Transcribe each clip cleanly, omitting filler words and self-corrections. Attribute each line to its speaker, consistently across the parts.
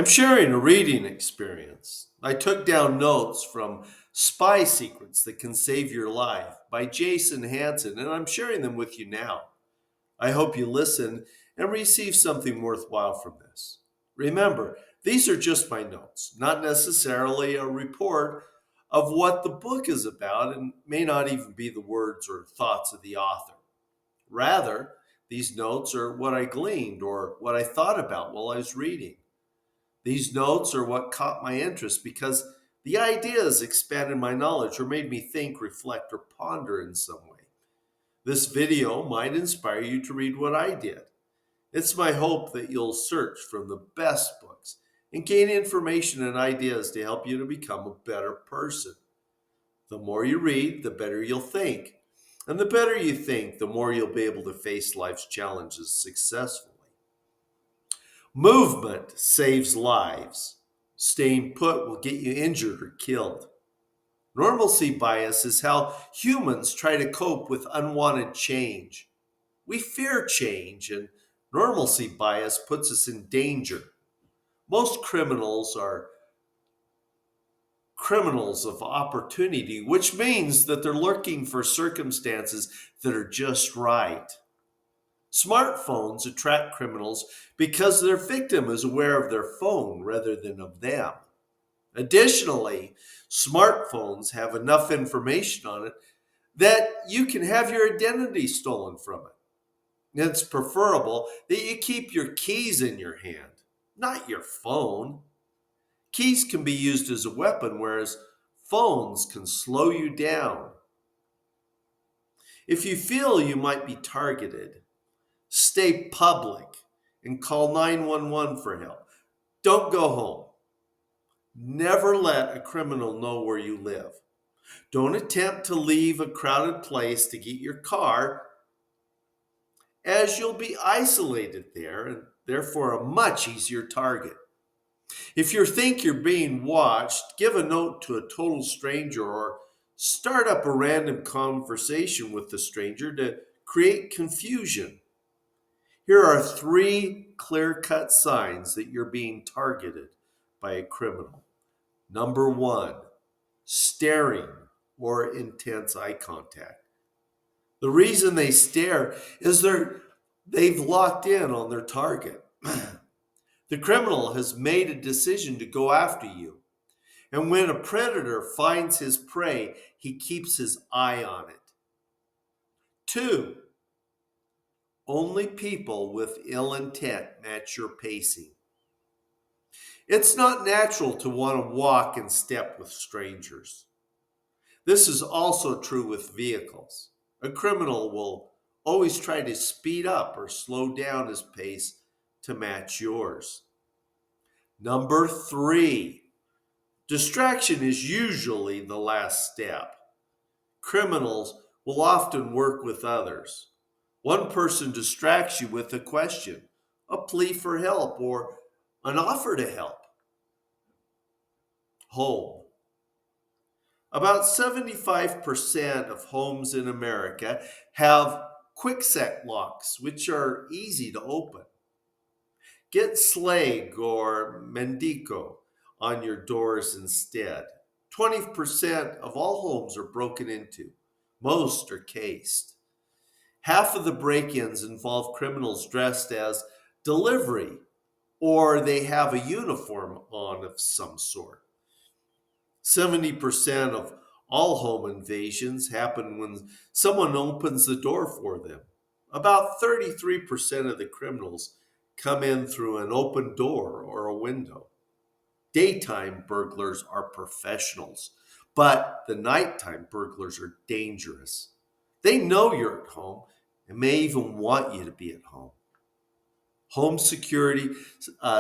Speaker 1: I'm sharing a reading experience. I took down notes from Spy Secrets That Can Save Your Life by Jason Hansen, and I'm sharing them with you now. I hope you listen and receive something worthwhile from this. Remember, these are just my notes, not necessarily a report of what the book is about, and may not even be the words or thoughts of the author. Rather, these notes are what I gleaned or what I thought about while I was reading. These notes are what caught my interest because the ideas expanded my knowledge or made me think, reflect, or ponder in some way. This video might inspire you to read what I did. It's my hope that you'll search for the best books and gain information and ideas to help you to become a better person. The more you read, the better you'll think. And the better you think, the more you'll be able to face life's challenges successfully. Movement saves lives. Staying put will get you injured or killed. Normalcy bias is how humans try to cope with unwanted change. We fear change, and normalcy bias puts us in danger. Most criminals are criminals of opportunity, which means that they're looking for circumstances that are just right. Smartphones attract criminals because their victim is aware of their phone rather than of them. Additionally, smartphones have enough information on it that you can have your identity stolen from it. It's preferable that you keep your keys in your hand, not your phone. Keys can be used as a weapon, whereas phones can slow you down. If you feel you might be targeted, stay public and call 911 for help. Don't go home. Never let a criminal know where you live. Don't attempt to leave a crowded place to get your car, as you'll be isolated there and therefore a much easier target. If you think you're being watched, give a note to a total stranger or start up a random conversation with the stranger to create confusion. Here are three clear cut signs that you're being targeted by a criminal. Number one, staring or intense eye contact. The reason they stare is they've locked in on their target. The criminal has made a decision to go after you. And when a predator finds his prey, he keeps his eye on it. Two, only people with ill intent match your pacing. It's not natural to want to walk in step with strangers. This is also true with vehicles. A criminal will always try to speed up or slow down his pace to match yours. Number three, distraction is usually the last step. Criminals will often work with others. One person distracts you with a question, a plea for help, or an offer to help. Home. About 75% of homes in America have quickset locks, which are easy to open. Get Slag or Mendico on your doors instead. 20% of all homes are broken into. Most are cased. Half of the break ins involve criminals dressed as delivery, or they have a uniform on of some sort. 70% of all home invasions happen when someone opens the door for them. About 33% of the criminals come in through an open door or a window. Daytime burglars are professionals, but the nighttime burglars are dangerous. They know you're at home and may even want you to be at home. Home security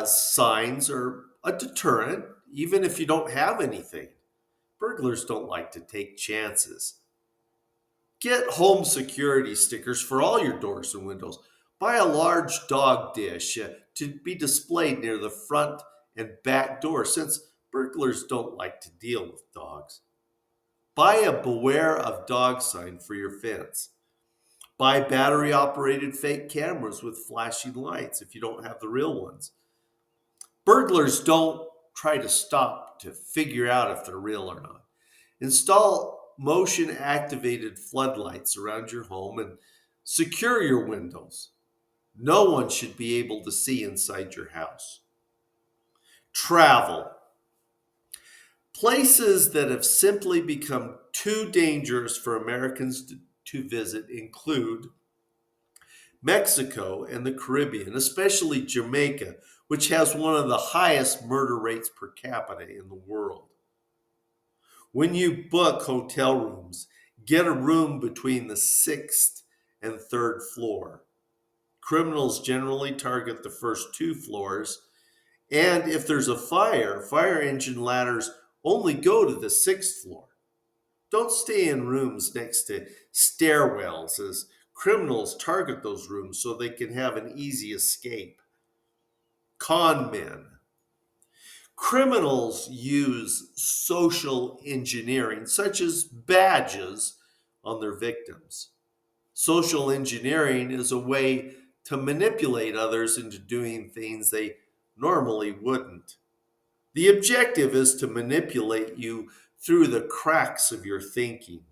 Speaker 1: signs are a deterrent, even if you don't have anything. Burglars don't like to take chances. Get home security stickers for all your doors and windows. Buy a large dog dish to be displayed near the front and back door, since burglars don't like to deal with dogs. Buy a beware of dog sign for your fence. Buy battery operated fake cameras with flashing lights if you don't have the real ones. Burglars don't try to stop to figure out if they're real or not. Install motion activated floodlights around your home and secure your windows. No one should be able to see inside your house. Travel. Places that have simply become too dangerous for Americans to visit include Mexico and the Caribbean, especially Jamaica, which has one of the highest murder rates per capita in the world. When you book hotel rooms, get a room between the sixth and third floor. Criminals generally target the first two floors, and if there's a fire, fire engine ladders only go to the sixth floor. Don't stay in rooms next to stairwells, as criminals target those rooms so they can have an easy escape. Con men. Criminals use social engineering, such as badges, on their victims. Social engineering is a way to manipulate others into doing things they normally wouldn't. The objective is to manipulate you through the cracks of your thinking.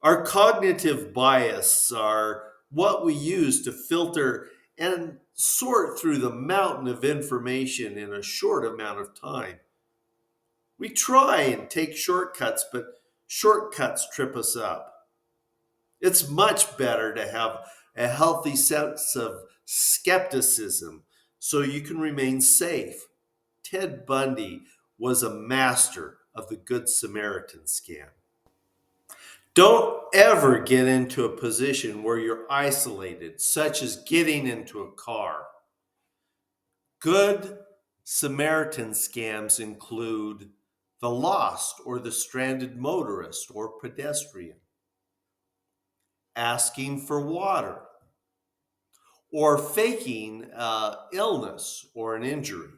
Speaker 1: Our cognitive bias are what we use to filter and sort through the mountain of information in a short amount of time. We try and take shortcuts, but shortcuts trip us up. It's much better to have a healthy sense of skepticism so you can remain safe. Ted Bundy was a master of the Good Samaritan scam. Don't ever get into a position where you're isolated, such as getting into a car. Good Samaritan scams include the lost or the stranded motorist or pedestrian, asking for water, or faking illness or an injury.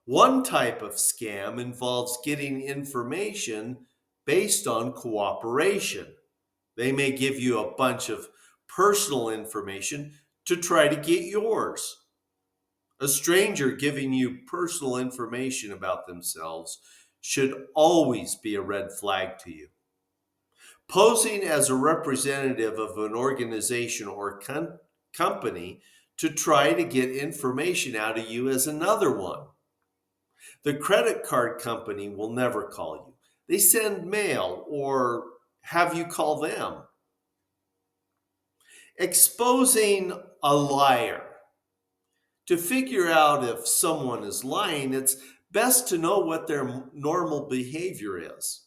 Speaker 1: One type of scam involves getting information based on cooperation. They may give you a bunch of personal information to try to get yours. A stranger giving you personal information about themselves should always be a red flag to you. Posing as a representative of an organization or company to try to get information out of you is another one. The credit card company will never call you. They send mail or have you call them. Exposing a liar. To figure out if someone is lying, it's best to know what their normal behavior is.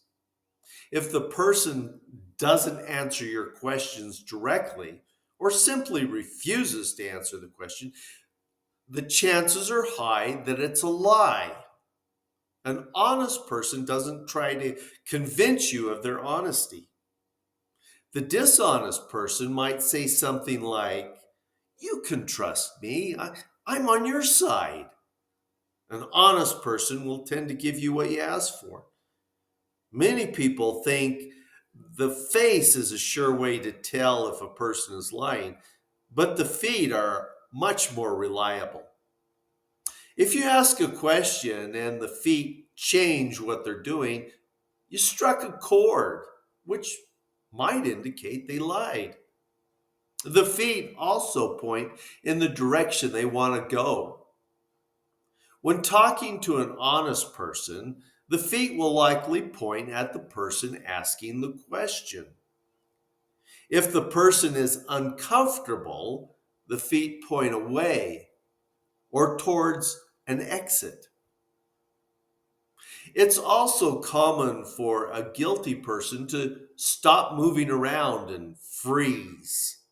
Speaker 1: If the person doesn't answer your questions directly or simply refuses to answer the question, the chances are high that it's a lie. An honest person doesn't try to convince you of their honesty. The dishonest person might say something like, "You can trust me. I'm on your side." An honest person will tend to give you what you ask for. Many people think the face is a sure way to tell if a person is lying, but the feet are much more reliable. If you ask a question and the feet change what they're doing, you struck a chord, which might indicate they lied. The feet also point in the direction they want to go. When talking to an honest person, the feet will likely point at the person asking the question. If the person is uncomfortable, the feet point away or towards an exit. It's also common for a guilty person to stop moving around and freeze.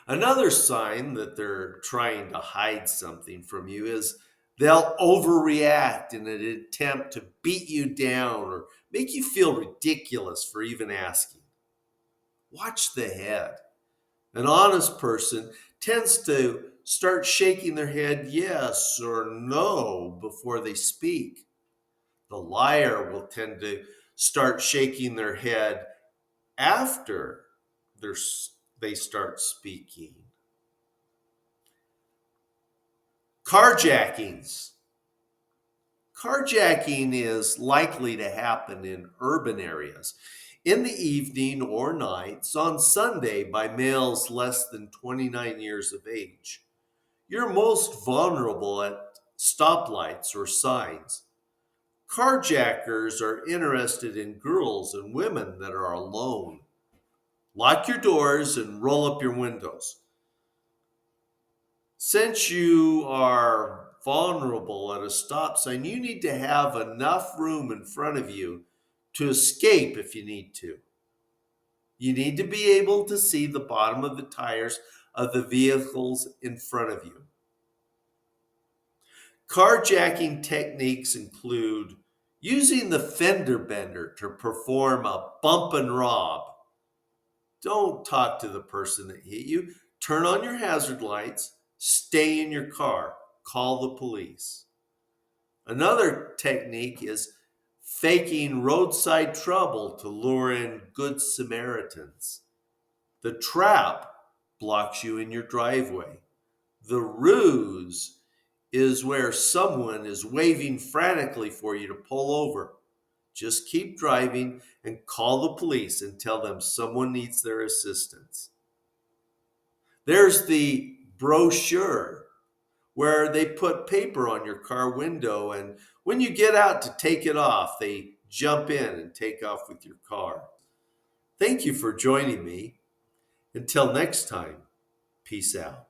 Speaker 1: Another sign that they're trying to hide something from you is they'll overreact in an attempt to beat you down or make you feel ridiculous for even asking. Watch the head. An honest person tends to start shaking their head yes or no before they speak. The liar will tend to start shaking their head after they start speaking. Carjackings. Carjacking is likely to happen in urban areas in the evening or nights on Sunday by males less than 29 years of age. You're most vulnerable at stoplights or signs. Carjackers are interested in girls and women that are alone. Lock your doors and roll up your windows. Since you are vulnerable at a stop sign, you need to have enough room in front of you to escape if you need to. You need to be able to see the bottom of the tires of the vehicles in front of you. Carjacking techniques include using the fender bender to perform a bump and rob. Don't talk to the person that hit you. Turn on your hazard lights. Stay in your car. Call the police. Another technique is faking roadside trouble to lure in good Samaritans. The trap blocks you in your driveway. The ruse is where someone is waving frantically for you to pull over. Just keep driving and call the police and tell them someone needs their assistance. There's the brochure where they put paper on your car window, and when you get out to take it off, they jump in and take off with your car. Thank you for joining me. Until next time, peace out.